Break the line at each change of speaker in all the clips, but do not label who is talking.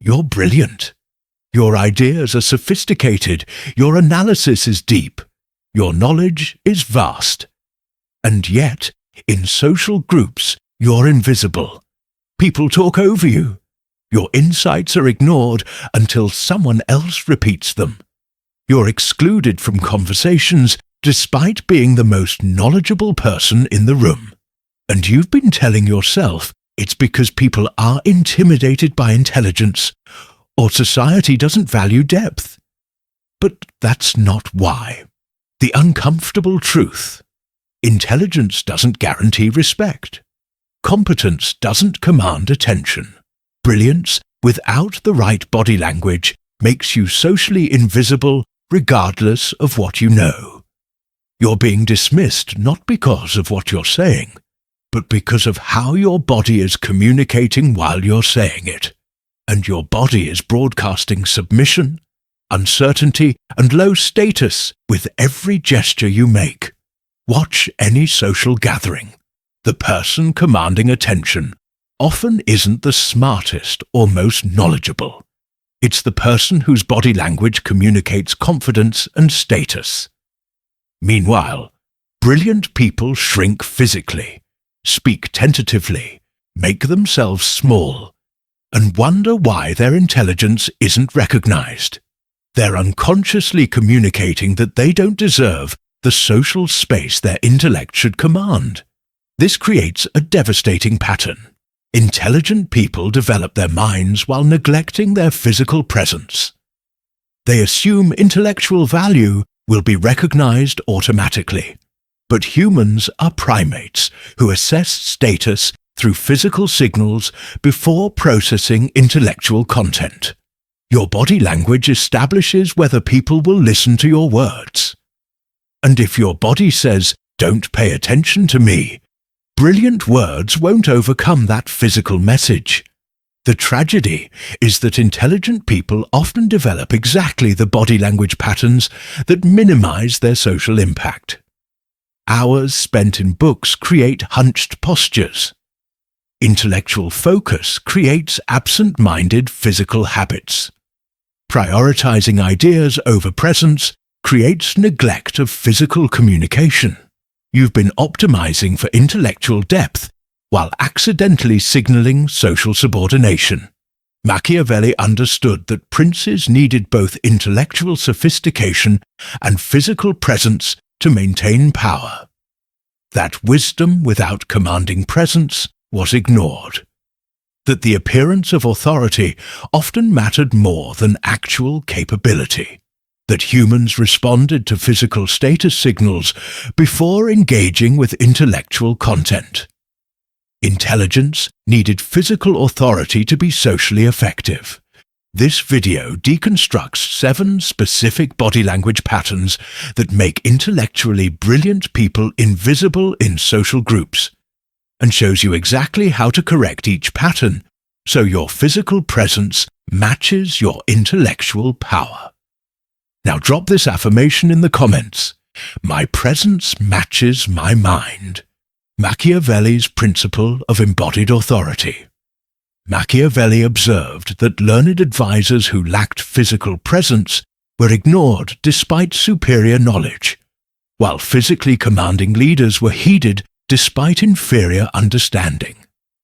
you're brilliant. Your ideas are sophisticated, your analysis is deep, your knowledge is vast. And yet, in social groups, you're invisible. People talk over you. Your insights are ignored until someone else repeats them. You're excluded from conversations despite being the most knowledgeable person in the room. And you've been telling yourself it's because people are intimidated by intelligence, or society doesn't value depth. But that's not why. The uncomfortable truth: intelligence doesn't guarantee respect. Competence doesn't command attention. Brilliance, without the right body language, makes you socially invisible regardless of what you know. You're being dismissed not because of what you're saying, but because of how your body is communicating while you're saying it. And your body is broadcasting submission, uncertainty, and low status with every gesture you make. Watch any social gathering. The person commanding attention often isn't the smartest or most knowledgeable. It's the person whose body language communicates confidence and status. Meanwhile, brilliant people shrink physically, speak tentatively, make themselves small, and wonder why their intelligence isn't recognized. They're unconsciously communicating that they don't deserve the social space their intellect should command. This creates a devastating pattern. Intelligent people develop their minds while neglecting their physical presence. They assume intellectual value will be recognized automatically. But humans are primates who assess status through physical signals before processing intellectual content. Your body language establishes whether people will listen to your words. And if your body says, "Don't pay attention to me," brilliant words won't overcome that physical message. The tragedy is that intelligent people often develop exactly the body language patterns that minimize their social impact. Hours spent in books create hunched postures. Intellectual focus creates absent-minded physical habits. Prioritizing ideas over presence creates neglect of physical communication. You've been optimizing for intellectual depth while accidentally signaling social subordination. Machiavelli understood that princes needed both intellectual sophistication and physical presence to maintain power. That wisdom without commanding presence was ignored. That the appearance of authority often mattered more than actual capability. That humans responded to physical status signals before engaging with intellectual content. Intelligence needed physical authority to be socially effective. This video deconstructs 7 specific body language patterns that make intellectually brilliant people invisible in social groups, and shows you exactly how to correct each pattern so your physical presence matches your intellectual power. Now drop this affirmation in the comments. My presence matches my mind. Machiavelli's principle of embodied authority. Machiavelli observed that learned advisors who lacked physical presence were ignored despite superior knowledge, while physically commanding leaders were heeded despite inferior understanding.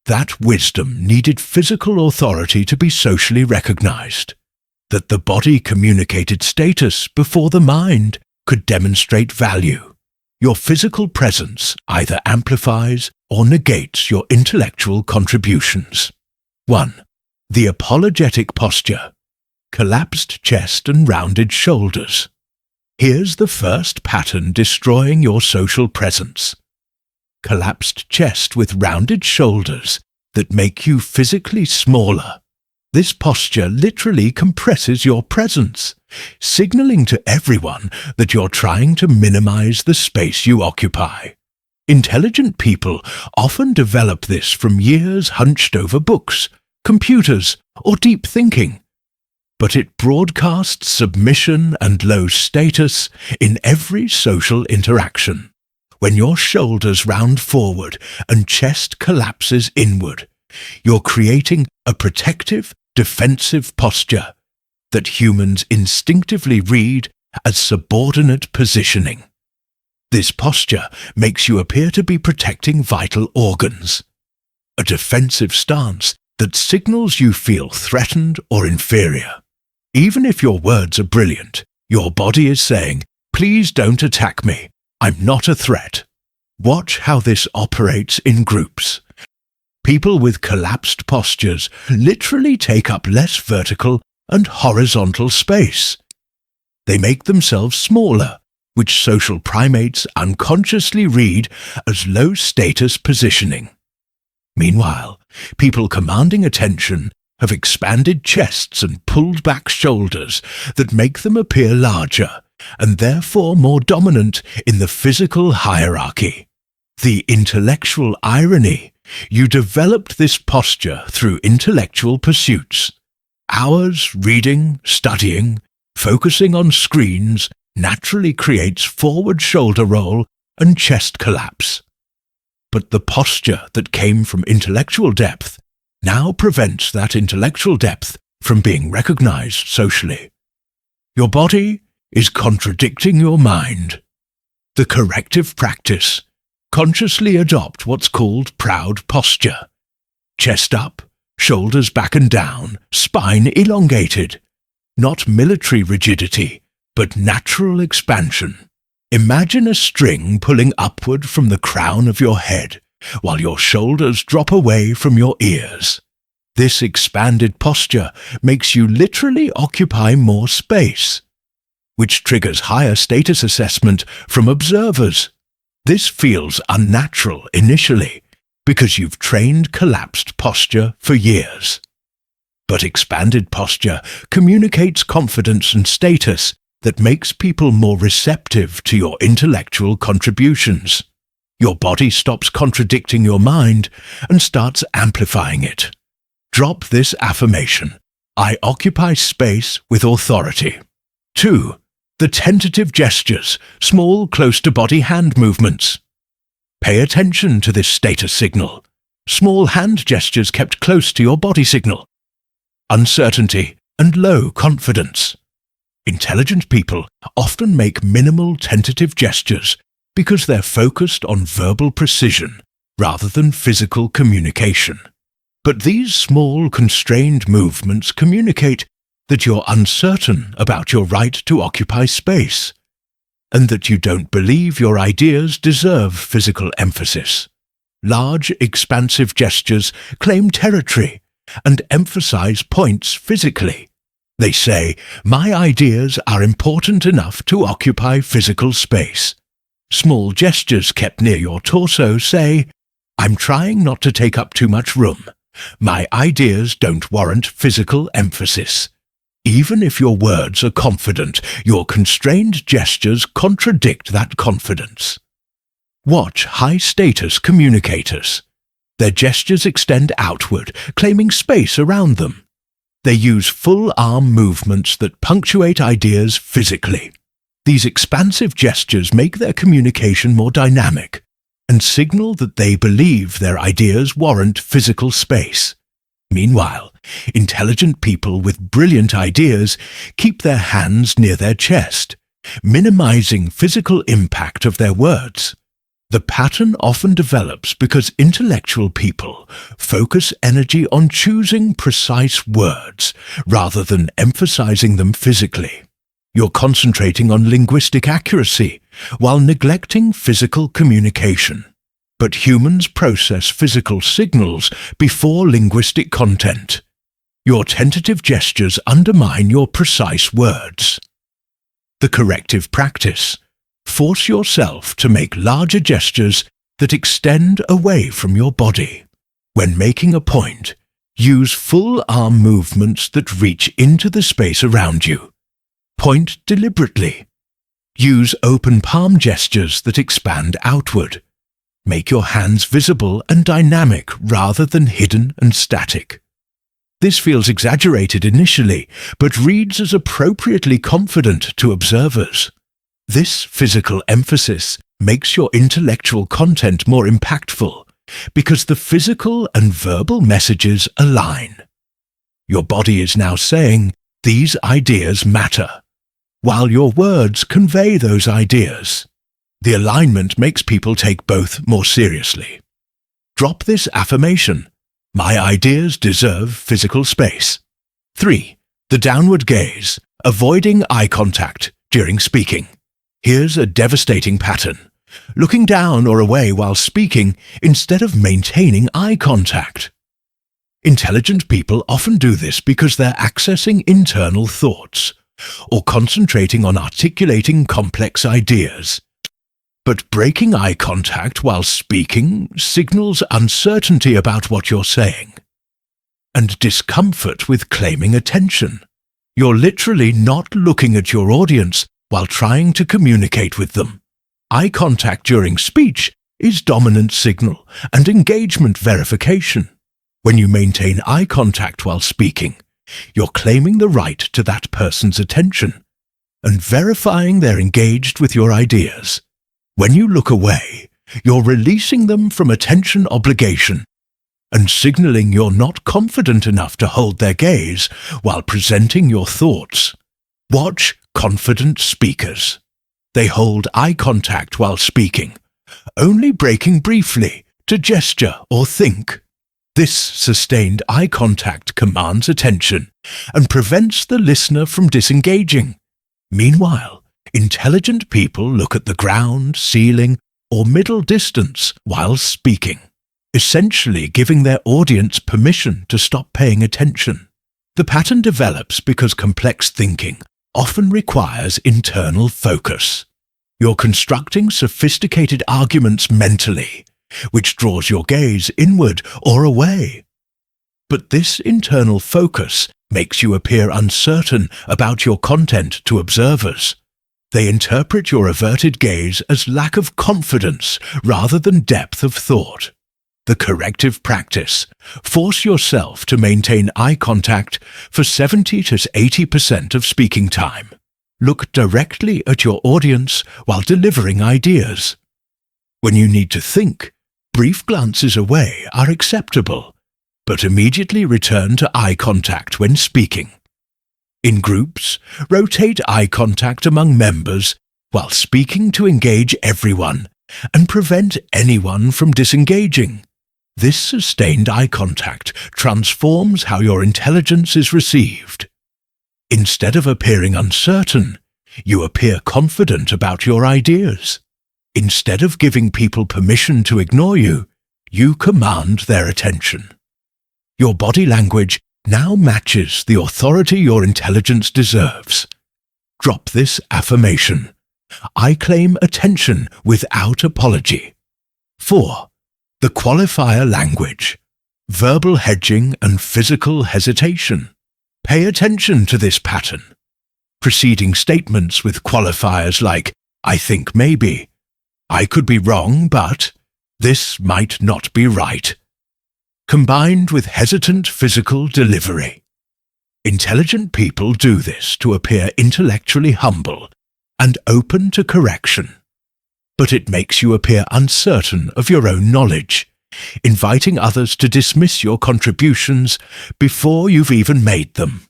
That wisdom needed physical authority to be socially recognized. That the body communicated status before the mind could demonstrate value. Your physical presence either amplifies or negates your intellectual contributions. 1. The apologetic posture. Collapsed chest and rounded shoulders. Here's the first pattern destroying your social presence. Collapsed chest with rounded shoulders that make you physically smaller. This posture literally compresses your presence, signaling to everyone that you're trying to minimize the space you occupy. Intelligent people often develop this from years hunched over books, computers, or deep thinking. But it broadcasts submission and low status in every social interaction. When your shoulders round forward and chest collapses inward, you're creating a protective, defensive posture that humans instinctively read as subordinate positioning. This posture makes you appear to be protecting vital organs. A defensive stance that signals you feel threatened or inferior. Even if your words are brilliant, your body is saying, "Please don't attack me. I'm not a threat." Watch how this operates in groups. People with collapsed postures literally take up less vertical and horizontal space. They make themselves smaller, which social primates unconsciously read as low-status positioning. Meanwhile, people commanding attention have expanded chests and pulled-back shoulders that make them appear larger and therefore more dominant in the physical hierarchy. The intellectual irony: you developed this posture through intellectual pursuits. Hours reading, studying, focusing on screens naturally creates forward shoulder roll and chest collapse. But the posture that came from intellectual depth now prevents that intellectual depth from being recognized socially. Your body is contradicting your mind. The corrective practice: consciously adopt what's called proud posture. Chest up, shoulders back and down, spine elongated. Not military rigidity, but natural expansion. Imagine a string pulling upward from the crown of your head, while your shoulders drop away from your ears. This expanded posture makes you literally occupy more space, which triggers higher status assessment from observers. This feels unnatural initially, because you've trained collapsed posture for years. But expanded posture communicates confidence and status that makes people more receptive to your intellectual contributions. Your body stops contradicting your mind and starts amplifying it. Drop this affirmation: I occupy space with authority. 2. The tentative gestures, small close-to-body hand movements. Pay attention to this status signal. Small hand gestures kept close to your body signal. Uncertainty and low confidence. Intelligent people often make minimal tentative gestures because they're focused on verbal precision rather than physical communication. But these small, constrained movements communicate that you're uncertain about your right to occupy space, and that you don't believe your ideas deserve physical emphasis. Large, expansive gestures claim territory and emphasize points physically. They say, "My ideas are important enough to occupy physical space." Small gestures kept near your torso say, "I'm trying not to take up too much room. My ideas don't warrant physical emphasis." Even if your words are confident, your constrained gestures contradict that confidence. Watch high-status communicators. Their gestures extend outward, claiming space around them. They use full arm movements that punctuate ideas physically. These expansive gestures make their communication more dynamic and signal that they believe their ideas warrant physical space. Meanwhile, intelligent people with brilliant ideas keep their hands near their chest, minimizing physical impact of their words. The pattern often develops because intellectual people focus energy on choosing precise words rather than emphasizing them physically. You're concentrating on linguistic accuracy while neglecting physical communication. But humans process physical signals before linguistic content. Your tentative gestures undermine your precise words. The corrective practice: force yourself to make larger gestures that extend away from your body. When making a point, use full arm movements that reach into the space around you. Point deliberately. Use open palm gestures that expand outward. Make your hands visible and dynamic rather than hidden and static. This feels exaggerated initially, but reads as appropriately confident to observers. This physical emphasis makes your intellectual content more impactful because the physical and verbal messages align. Your body is now saying, "These ideas matter," while your words convey those ideas. The alignment makes people take both more seriously. Drop this affirmation: "My ideas deserve physical space." 3. The downward gaze, avoiding eye contact during speaking. Here's a devastating pattern: looking down or away while speaking instead of maintaining eye contact. Intelligent people often do this because they're accessing internal thoughts or concentrating on articulating complex ideas. But breaking eye contact while speaking signals uncertainty about what you're saying and discomfort with claiming attention. You're literally not looking at your audience while trying to communicate with them. Eye contact during speech is dominant signal and engagement verification. When you maintain eye contact while speaking, you're claiming the right to that person's attention and verifying they're engaged with your ideas. When you look away, you're releasing them from attention obligation and signaling you're not confident enough to hold their gaze while presenting your thoughts. Watch confident speakers. They hold eye contact while speaking, only breaking briefly to gesture or think. This sustained eye contact commands attention and prevents the listener from disengaging. Meanwhile, intelligent people look at the ground, ceiling, or middle distance while speaking, essentially giving their audience permission to stop paying attention. The pattern develops because complex thinking often requires internal focus. You're constructing sophisticated arguments mentally, which draws your gaze inward or away. But this internal focus makes you appear uncertain about your content to observers. They interpret your averted gaze as lack of confidence rather than depth of thought. The corrective practice: force yourself to maintain eye contact for 70 to 80% of speaking time. Look directly at your audience while delivering ideas. When you need to think, brief glances away are acceptable, but immediately return to eye contact when speaking. In groups, rotate eye contact among members while speaking to engage everyone and prevent anyone from disengaging. This sustained eye contact transforms how your intelligence is received. Instead of appearing uncertain, you appear confident about your ideas. Instead of giving people permission to ignore you, you command their attention. Your body language now matches the authority your intelligence deserves. Drop this affirmation: "I claim attention without apology." 4. The qualifier language, verbal hedging and physical hesitation. Pay attention to this pattern. Preceding statements with qualifiers like "I think maybe," "I could be wrong, but," "this might not be right," combined with hesitant physical delivery. Intelligent people do this to appear intellectually humble and open to correction. But it makes you appear uncertain of your own knowledge, inviting others to dismiss your contributions before you've even made them.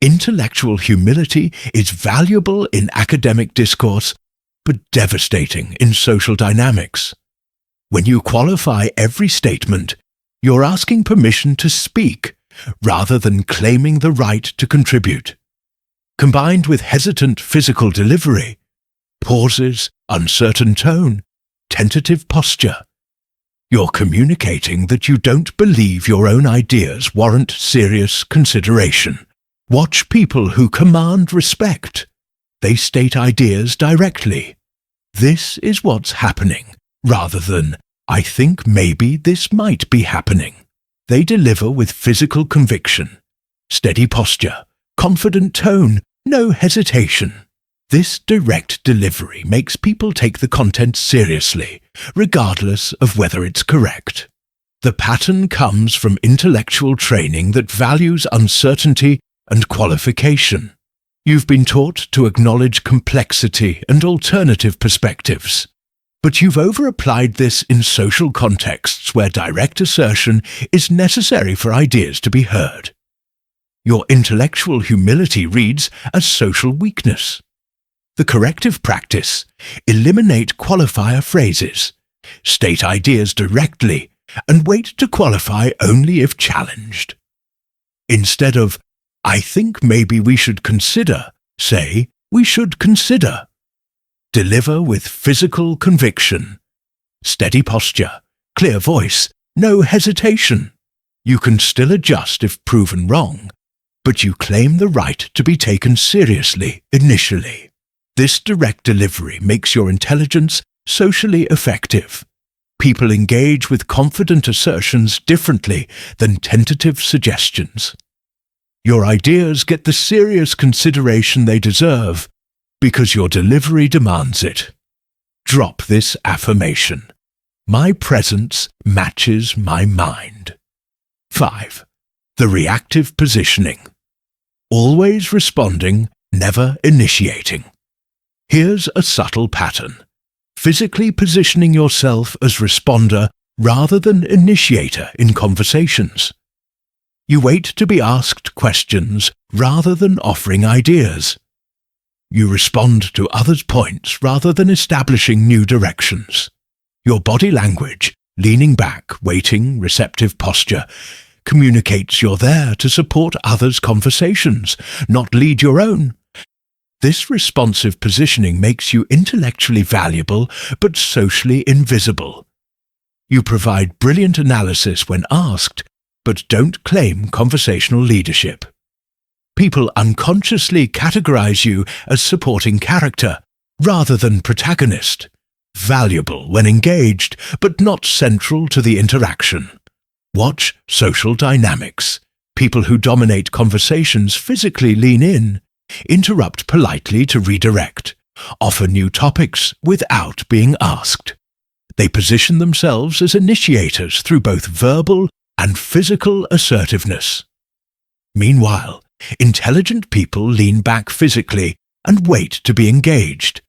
Intellectual humility is valuable in academic discourse, but devastating in social dynamics. When you qualify every statement, you're asking permission to speak rather than claiming the right to contribute. Combined with hesitant physical delivery, pauses, uncertain tone, tentative posture, you're communicating that you don't believe your own ideas warrant serious consideration. Watch people who command respect. They state ideas directly. "This is what's happening," rather than "I think maybe this might be happening." They deliver with physical conviction, steady posture, confident tone, no hesitation. This direct delivery makes people take the content seriously, regardless of whether it's correct. The pattern comes from intellectual training that values uncertainty and qualification. You've been taught to acknowledge complexity and alternative perspectives, but you've over-applied this in social contexts where direct assertion is necessary for ideas to be heard. Your intellectual humility reads as social weakness. The corrective practice: eliminate qualifier phrases. State ideas directly and wait to qualify only if challenged. Instead of, "I think maybe we should consider," say, "We should consider." Deliver with physical conviction. Steady posture, clear voice, no hesitation. You can still adjust if proven wrong, but you claim the right to be taken seriously initially. This direct delivery makes your intelligence socially effective. People engage with confident assertions differently than tentative suggestions. Your ideas get the serious consideration they deserve because your delivery demands it. Drop this affirmation: "My presence matches my mind." 5. The reactive positioning. Always responding, never initiating. Here's a subtle pattern: physically positioning yourself as responder rather than initiator in conversations. You wait to be asked questions rather than offering ideas. You respond to others' points rather than establishing new directions. Your body language, leaning back, waiting, receptive posture, communicates you're there to support others' conversations, not lead your own. This responsive positioning makes you intellectually valuable but socially invisible. You provide brilliant analysis when asked, but don't claim conversational leadership. People unconsciously categorize you as supporting character rather than protagonist, valuable when engaged but not central to the interaction. Watch social dynamics. People who dominate conversations physically lean in, interrupt politely to redirect, offer new topics without being asked. They position themselves as initiators through both verbal and physical assertiveness. Meanwhile, intelligent people lean back physically and wait to be engaged,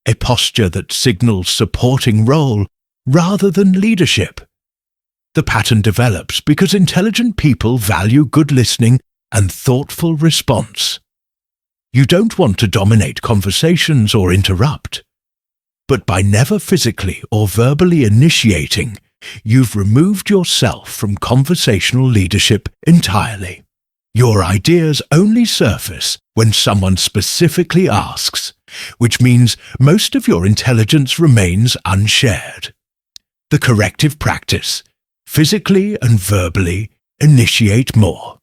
a posture that signals supporting role rather than leadership. The pattern develops because intelligent people value good listening and thoughtful response. You don't want to dominate conversations or interrupt, but by never physically or verbally initiating, you've removed yourself from conversational leadership entirely. Your ideas only surface when someone specifically asks, which means most of your intelligence remains unshared. The corrective practice: physically and verbally initiate more.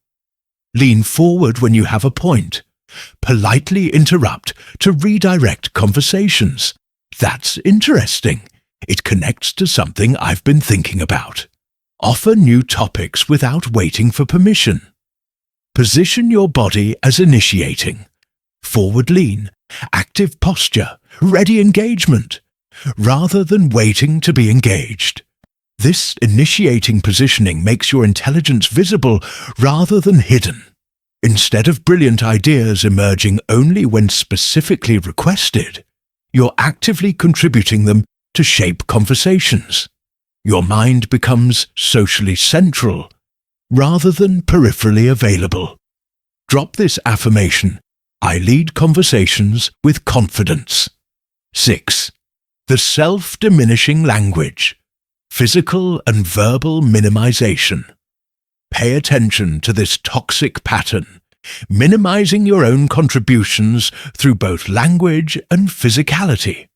Lean forward when you have a point. Politely interrupt to redirect conversations. That's interesting. It connects to something I've been thinking about. Offer new topics without waiting for permission. Position your body as initiating. Forward lean, active posture, ready engagement, rather than waiting to be engaged. This initiating positioning makes your intelligence visible rather than hidden. Instead of brilliant ideas emerging only when specifically requested, you're actively contributing them to shape conversations. Your mind becomes socially central rather than peripherally available. Drop this affirmation: I lead conversations with confidence. 6. The self-diminishing language. Physical and verbal minimization. Pay attention to this toxic pattern, minimizing your own contributions through both language and physicality.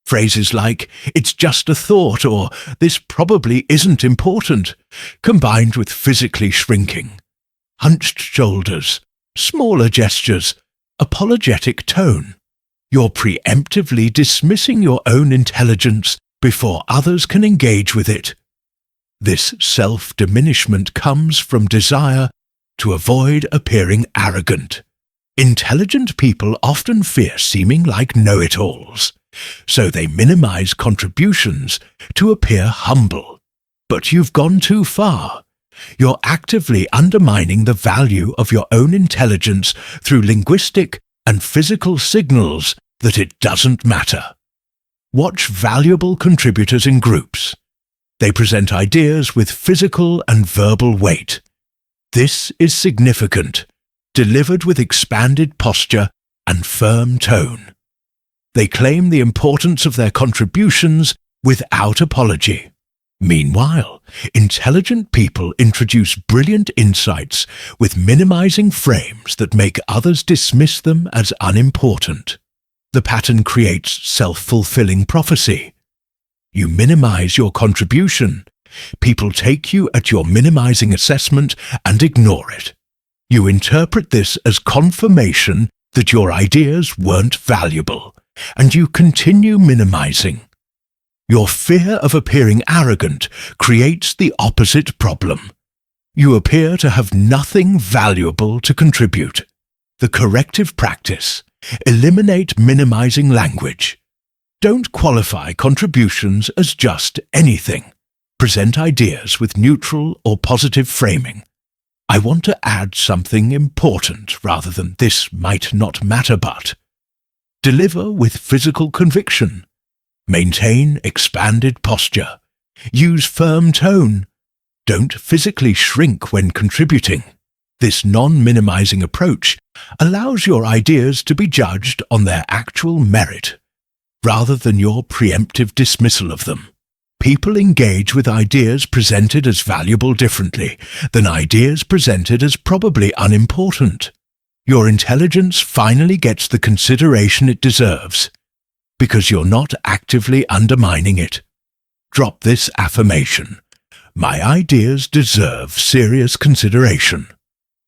Phrases like, "It's just a thought," or "This probably isn't important," combined with physically shrinking, hunched shoulders, smaller gestures, apologetic tone. You're preemptively dismissing your own intelligence before others can engage with it. This self-diminishment comes from desire to avoid appearing arrogant. Intelligent people often fear seeming like know-it-alls, so they minimize contributions to appear humble. But you've gone too far. You're actively undermining the value of your own intelligence through linguistic and physical signals that it doesn't matter. Watch valuable contributors in groups. They present ideas with physical and verbal weight. This is significant delivered with expanded posture and firm tone. They claim the importance of their contributions without apology. Meanwhile, intelligent people introduce brilliant insights with minimizing frames that make others dismiss them as unimportant. The pattern creates self-fulfilling prophecy. You minimize your contribution. People take you at your minimizing assessment and ignore it. You interpret this as confirmation that your ideas weren't valuable, and you continue minimizing. Your fear of appearing arrogant creates the opposite problem. You appear to have nothing valuable to contribute. The corrective practice: eliminate minimizing language. Don't qualify contributions as just anything. Present ideas with neutral or positive framing. I want to add something important rather than this might not matter but. Deliver with physical conviction. Maintain expanded posture. Use firm tone. Don't physically shrink when contributing. This non-minimizing approach allows your ideas to be judged on their actual merit, rather than your preemptive dismissal of them. People engage with ideas presented as valuable differently than ideas presented as probably unimportant. Your intelligence finally gets the consideration it deserves, because you're not actively undermining it. Drop this affirmation: my ideas deserve serious consideration.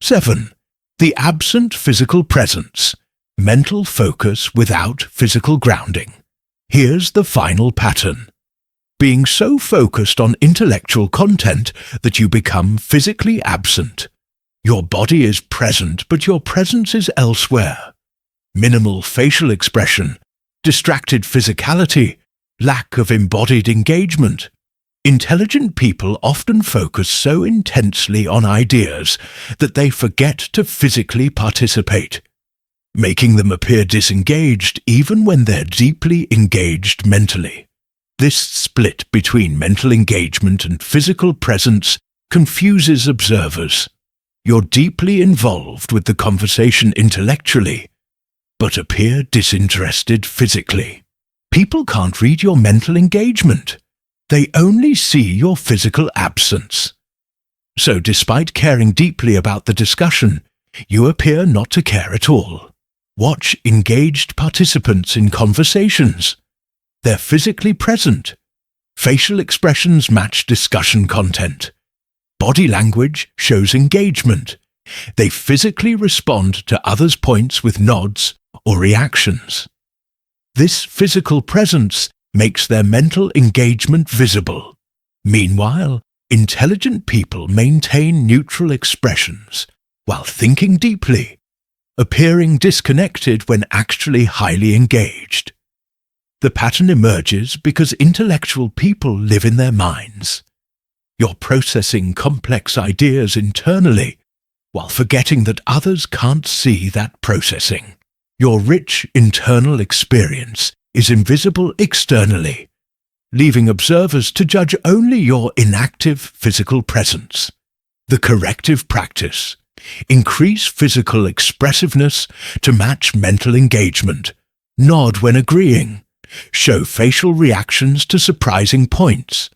7. The absent physical presence. Mental focus without physical grounding. Here's the final pattern. Being so focused on intellectual content that you become physically absent. Your body is present, but your presence is elsewhere. Minimal facial expression, distracted physicality, lack of embodied engagement. Intelligent people often focus so intensely on ideas that they forget to physically participate, making them appear disengaged even when they're deeply engaged mentally. This split between mental engagement and physical presence confuses observers. You're deeply involved with the conversation intellectually, but appear disinterested physically. People can't read your mental engagement. They only see your physical absence. So despite caring deeply about the discussion, you appear not to care at all. Watch engaged participants in conversations. They're physically present. Facial expressions match discussion content. Body language shows engagement. They physically respond to others' points with nods or reactions. This physical presence makes their mental engagement visible. Meanwhile, intelligent people maintain neutral expressions while thinking deeply, appearing disconnected when actually highly engaged. The pattern emerges because intellectual people live in their minds. You're processing complex ideas internally while forgetting that others can't see that processing. Your rich internal experience is invisible externally, leaving observers to judge only your inactive physical presence. The corrective practice: increase physical expressiveness to match mental engagement. Nod when agreeing. Show facial reactions to surprising points.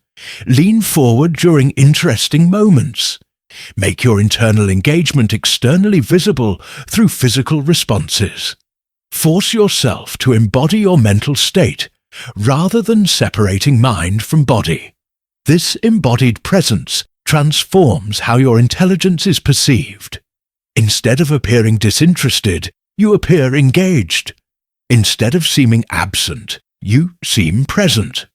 Lean forward during interesting moments. Make your internal engagement externally visible through physical responses. Force yourself to embody your mental state, rather than separating mind from body. This embodied presence transforms how your intelligence is perceived. Instead of appearing disinterested, you appear engaged. Instead of seeming absent, you seem present.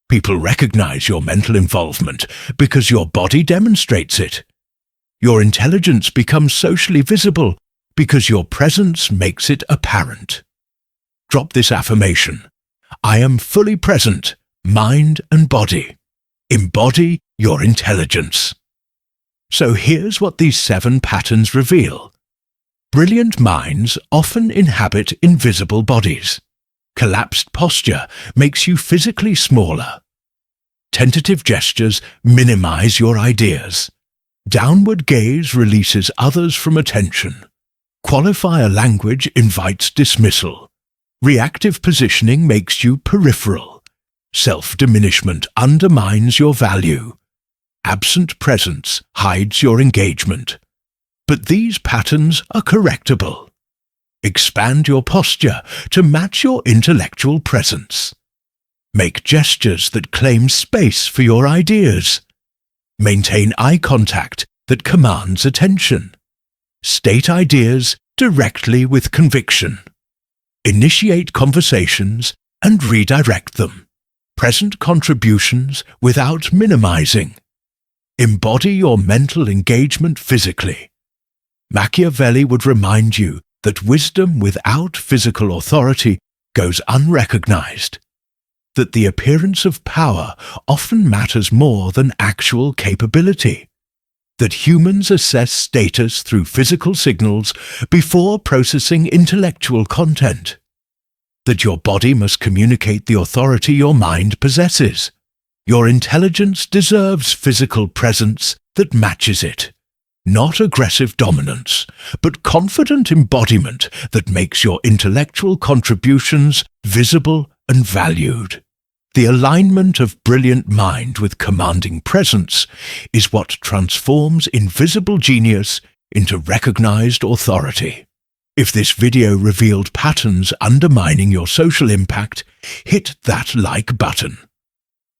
People recognize your mental involvement because your body demonstrates it. Your intelligence becomes socially visible because your presence makes it apparent. Drop this affirmation: I am fully present, mind and body. Embody your intelligence. So here's what these 7 patterns reveal. Brilliant minds often inhabit invisible bodies. Collapsed posture makes you physically smaller. Tentative gestures minimize your ideas. Downward gaze releases others from attention. Qualifier language invites dismissal. Reactive positioning makes you peripheral. Self-diminishment undermines your value. Absent presence hides your engagement. But these patterns are correctable. Expand your posture to match your intellectual presence. Make gestures that claim space for your ideas. Maintain eye contact that commands attention. State ideas directly with conviction. Initiate conversations and redirect them. Present contributions without minimizing. Embody your mental engagement physically. Machiavelli would remind you that wisdom without physical authority goes unrecognized, that the appearance of power often matters more than actual capability, that humans assess status through physical signals before processing intellectual content, that your body must communicate the authority your mind possesses. Your intelligence deserves physical presence that matches it. Not aggressive dominance, but confident embodiment that makes your intellectual contributions visible and valued. The alignment of brilliant mind with commanding presence is what transforms invisible genius into recognized authority. If this video revealed patterns undermining your social impact, hit that like button.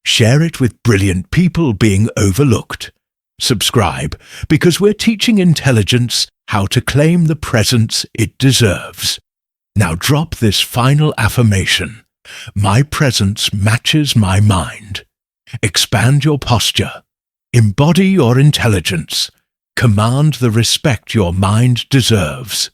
Share it with brilliant people being overlooked. Subscribe, because we're teaching intelligence how to claim the presence it deserves. Now drop this final affirmation. My presence matches my mind. Expand your posture. Embody your intelligence. Command the respect your mind deserves.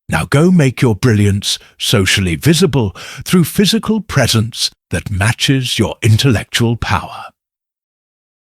Now go make your brilliance socially visible through physical presence that matches your intellectual power.